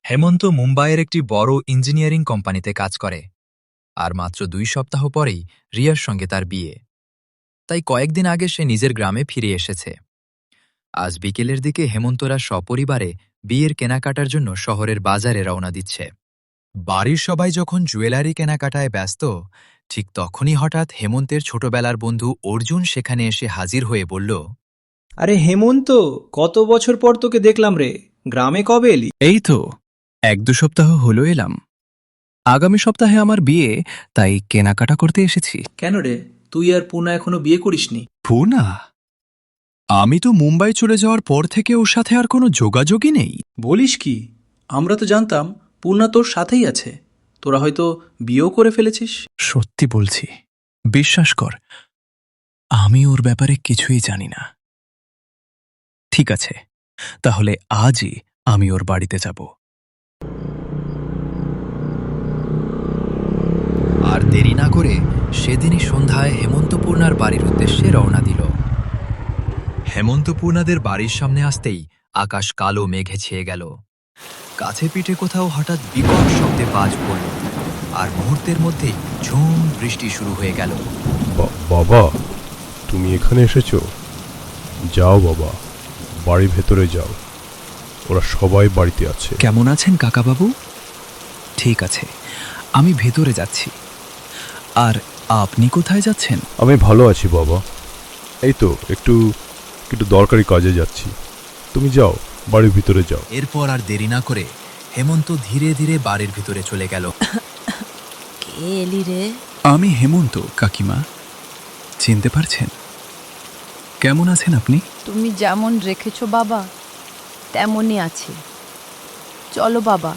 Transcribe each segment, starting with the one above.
হেমন্ত মুম্বাইয়ের একটি বড় ইঞ্জিনিয়ারিং কোম্পানিতে কাজ করে আর মাত্র 2 সপ্তাহ পরেই রিয়ার সঙ্গে তার বিয়ে। তাই কয়েকদিন আগে সে নিজের গ্রামে ফিরে এসেছে। আজ বিকেলের দিকে হেমন্তরা সপরিবারে বিয়ের কেনাকাটার জন্য শহরের বাজারে রওনা দিচ্ছে। বাড়ির সবাই যখন জুয়েলারি কেনাকাটায় ব্যস্ত, ঠিক তখনই হঠাৎ হেমন্তের ছোটবেলার বন্ধু অর্জুন সেখানে এসে হাজির হয়ে বলল, আরে হেমন্ত, কত বছর পর তোকে দেখলাম রে। গ্রামে কবে এলি? এই তো 1-2 সপ্তাহ হলো এলাম। আগামী সপ্তাহে আমার বিয়ে, তাই কেনাকাটা করতে এসেছি। কেন রে, তুই আর পূর্ণা এখনো বিয়ে করিসনি? পূর্ণা? আমি তো মুম্বাই চলে যাওয়ার পর থেকে ওর সাথে আর কোনো যোগাযোগই নেই। বলিস কি? আমরা তো জানতাম পূর্ণা তোর সাথেই আছে। তোরা হয়তো বিয়েও করে ফেলেছিস। সত্যি বলছি, বিশ্বাস কর, আমি ওর ব্যাপারে কিছুই জানি না। ঠিক আছে, তাহলে আজই আমি ওর বাড়িতে যাব। আর দেরি না করে সেদিনই সন্ধ্যায় হেমন্তপূর্ণার বাড়ির উদ্দেশ্যে রওনা দিল। হেমন্তপূর্ণাদের বাড়ির সামনে আসতেই আকাশ কালো মেঘে ছেয়ে গেল। কাছে পিঠে কোথাও হঠাৎ বিকট শব্দে বাজ পড়ল, আর মুহূর্তের মধ্যেই ঝুম বৃষ্টি শুরু হয়ে গেল। বাবা, তুমি এখানে এসেছো? যাও বাবা, বাড়ির ভেতরে যাও, ওরা সবাই বাড়িতে আছে। কেমন আছেন কাকাবাবু? ঠিক আছে, আমি ভেতরে যাচ্ছি। আর আপনি কোথায় যাচ্ছেন? আমি ভালো আছি বাবা, এই তো একটু একটু দরকারি কাজে যাচ্ছি। তুমি যাও, বাড়ির ভিতরে যাও। এরপর আর দেরি না করে হেমন্ত ধীরে ধীরে বাড়ির ভিতরে চলে গেল। কে এলি রে? আমি হেমন্ত, কাকিমা। চিনতে পারছেন? কেমন আছেন আপনি? তুমি যেমন রেখেছো বাবা, তেমনই আছে। চলো বাবা,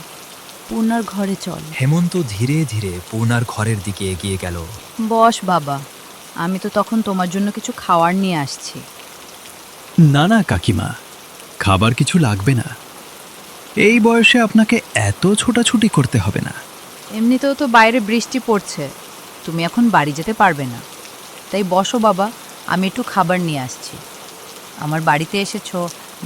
পূর্ণার ঘরে চল। হেমন্ত ধীরে ধীরে পূর্ণার ঘরের দিকে এগিয়ে গেল। বস বাবা, আমি তো তখন তোমার জন্য কিছু খাওয়ার নিয়ে আসছি। না না কাকিমা, খাবার কিছু লাগবে না। এই বয়সে আপনাকে এত ছোটাছুটি করতে হবে না। এমনিতেও তো বাইরে বৃষ্টি পড়ছে, তুমি এখন বাড়ি যেতে পারবে না। তাই বসো বাবা, আমি একটু খাবার নিয়ে আসছি। আমার বাড়িতে এসেছো,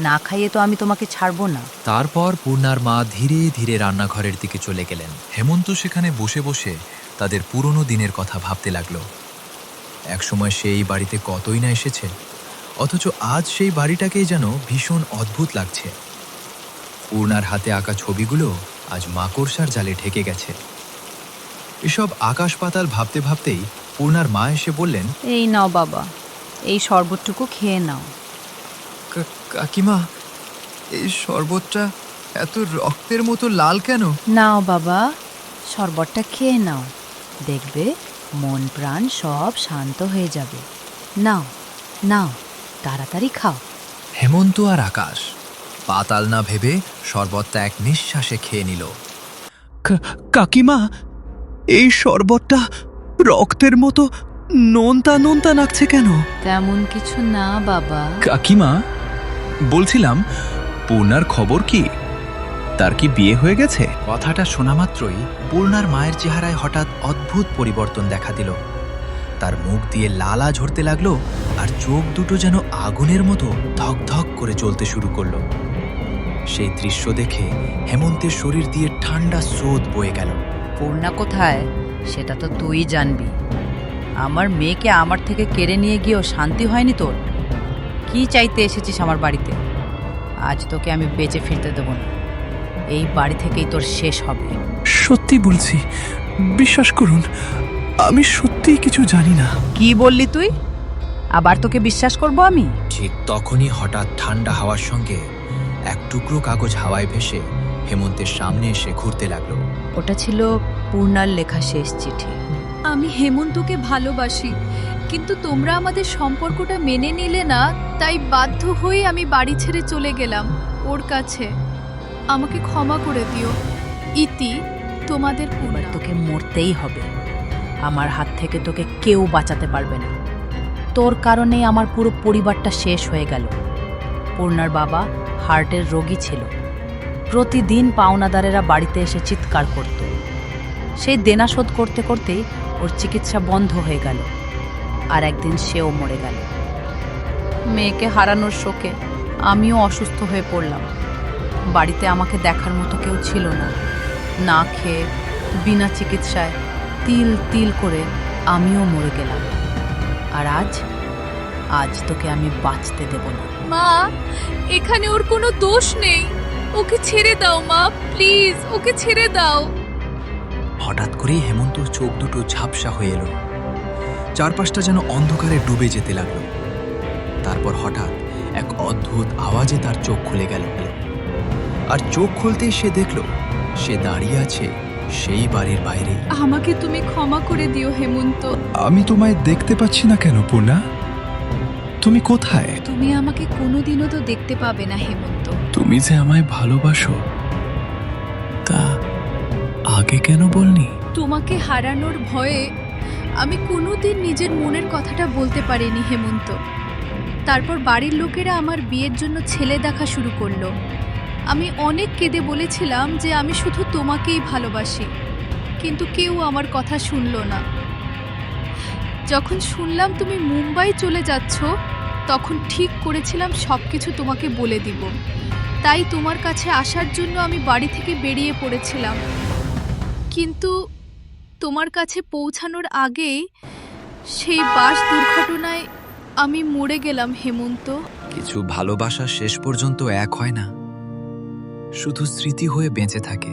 না খাইয়ে তো আমি তোমাকে ছাড়বো না। তারপর পূর্ণার মা ধীরে ধীরে রান্নাঘরের দিকে চলে গেলেন। হেমন্ত সেখানে বসে বসে তাদের পুরনো দিনের কথা ভাবতে লাগলো। একসময় সে এই বাড়িতে কতই না এসেছে, অথচ আজ সেই বাড়িটাকেই যেন ভীষণ অদ্ভুত লাগছে। পূর্ণার হাতে আঁকা ছবিগুলো আজ মাকড়সার জালে ঢেকে গেছে। এসব আকাশ পাতাল ভাবতে ভাবতেই পূর্ণার মা এসে বললেন, এই নাও বাবা, এই শরবতটুকু খেয়ে নাও। কাকিমা, এই শরবতটা এত রক্তের মতো লাল কেন? নাও বাবা, শরবতটা খেয়ে নাও, দেখবে মন প্রাণ সব শান্ত হয়ে যাবে। নাও নাও, তাড়াতাড়ি খাও। হেমন্ত আর আকাশ পাতাল না ভেবে শরবতটা এক নিঃশ্বাসে খেয়ে নিল। কাকিমা, এই শরবতটা রক্তের মতো নোনতা নোনতা লাগছে কেন? তেমন কিছু না বাবা। কাকিমা, বলছিলাম, পূর্ণার খবর কি? তার কি বিয়ে হয়ে গেছে? কথাটা শোনা মাত্রই পূর্ণার মায়ের চেহারায় হঠাৎ অদ্ভুত পরিবর্তন দেখা দিল। তার মুখ দিয়ে লালা ঝরতে লাগলো, আর চোখ দুটো যেন আগুনের মতো ধক ধক করে জ্বলতে শুরু করলো। সেই দৃশ্য দেখে হেমন্তের শরীর দিয়ে ঠান্ডা স্রোত বয়ে গেল। পূর্ণা কোথায় সেটা তো তুই জানবি। আমার মেয়েকে আমার থেকে কেড়ে নিয়ে গিয়েও শান্তি হয়নি তোর। কি চাইতে এসেছিস আমার বাড়িতে? আজ তোকে আমি বেঁচে ফিরতে দেবো না। এই বাড়ি থেকেই তোর শেষ হবে। সত্যি বলছি, বিশ্বাস করুন, আমি সত্যিই কিছু জানি না। কি বললি তুই? আবার তোকে বিশ্বাস করব আমি? ঠিক তখনই হঠাৎ ঠান্ডা হাওয়ার সঙ্গে এক টুকরো কাগজ হাওয়ায় ভেসে হেমন্তের সামনে এসে ঘুরতে লাগলো। ওটা ছিল পূর্ণার লেখা শেষ চিঠি। আমি হেমন্তকে ভালোবাসি, কিন্তু তোমরা আমাদের সম্পর্কটা মেনে নিলে না, তাই বাধ্য হয়ে আমি বাড়ি ছেড়ে চলে গেলাম ওর কাছে। আমাকে ক্ষমা করে দিও। ইতি, তোমাদের এবার পূর্ণা। তোকে মরতেই হবে। আমার হাত থেকে তোকে কেউ বাঁচাতে পারবে না। তোর কারণেই আমার পুরো পরিবারটা শেষ হয়ে গেল। পূর্ণার বাবা হার্টের রোগী ছিল। প্রতিদিন পাওনাদারেরা বাড়িতে এসে চিৎকার করত। সেই দেনা শোধ করতে করতেই ওর চিকিৎসা বন্ধ হয়ে গেল, আর একদিন সেও মরে গেল। মেয়েকে হারানোর শোকে আমিও অসুস্থ হয়ে পড়লাম। বাড়িতে আমাকে দেখার মতো কেউ ছিল না। না খেয়ে বিনা চিকিৎসায় তিল তিল করে আমিও মরে গেলাম। আর আজ তোকে আমি বাঁচতে দেব না। মা, এখানে ওর কোনো দোষ নেই। ওকে ছেড়ে দাও মা, প্লিজ ওকে ছেড়ে দাও। হঠাৎ করেই হেমন্তর চোখ দুটো ঝাপসা হয়ে এলো। চারপাশটা যেন অন্ধকারে ডুবে যেতে লাগলো। তারপর হঠাৎ এক অদ্ভুত আওয়াজে তার চোখ খুলে গেল। আর চোখ খুলতেই সে দেখল সে দাঁড়িয়ে আছে সেই বাড়ির বাইরে। আমাকে তুমি ক্ষমা করে দিও হেমন্ত। আমি তোমায় দেখতে পাচ্ছি না কেন পূর্ণা? তুমি কোথায়? তুমি আমাকে কোনোদিনও তো দেখতে পাবে না হেমন্ত। তুমি যে আমায় ভালোবাসো তা আগে কেন বলনি? তোমাকে হারানোর ভয়ে আমি কোনোদিন নিজের মনের কথাটা বলতে পারিনি হেমন্ত। তারপর বাড়ির লোকেরা আমার বিয়ের জন্য ছেলে দেখা শুরু করলো। আমি অনেক কেঁদে বলেছিলাম যে আমি শুধু তোমাকেই ভালোবাসি, কিন্তু কেউ আমার কথা শুনলো না। যখন শুনলাম তুমি মুম্বাই চলে যাচ্ছ, তখন ঠিক করেছিলাম সব কিছু তোমাকে বলে দিব। তাই তোমার কাছে আসার জন্য আমি বাড়ি থেকে বেরিয়ে পড়েছিলাম। কিন্তু তোমার কাছে পৌঁছানোর আগেই সেই বাস দুর্ঘটনায় আমি মরে গেলাম হেমন্ত। কিছু ভালোবাসা শেষ পর্যন্ত এক হয় না, শুধু স্মৃতি হয়ে বেঁচে থাকে।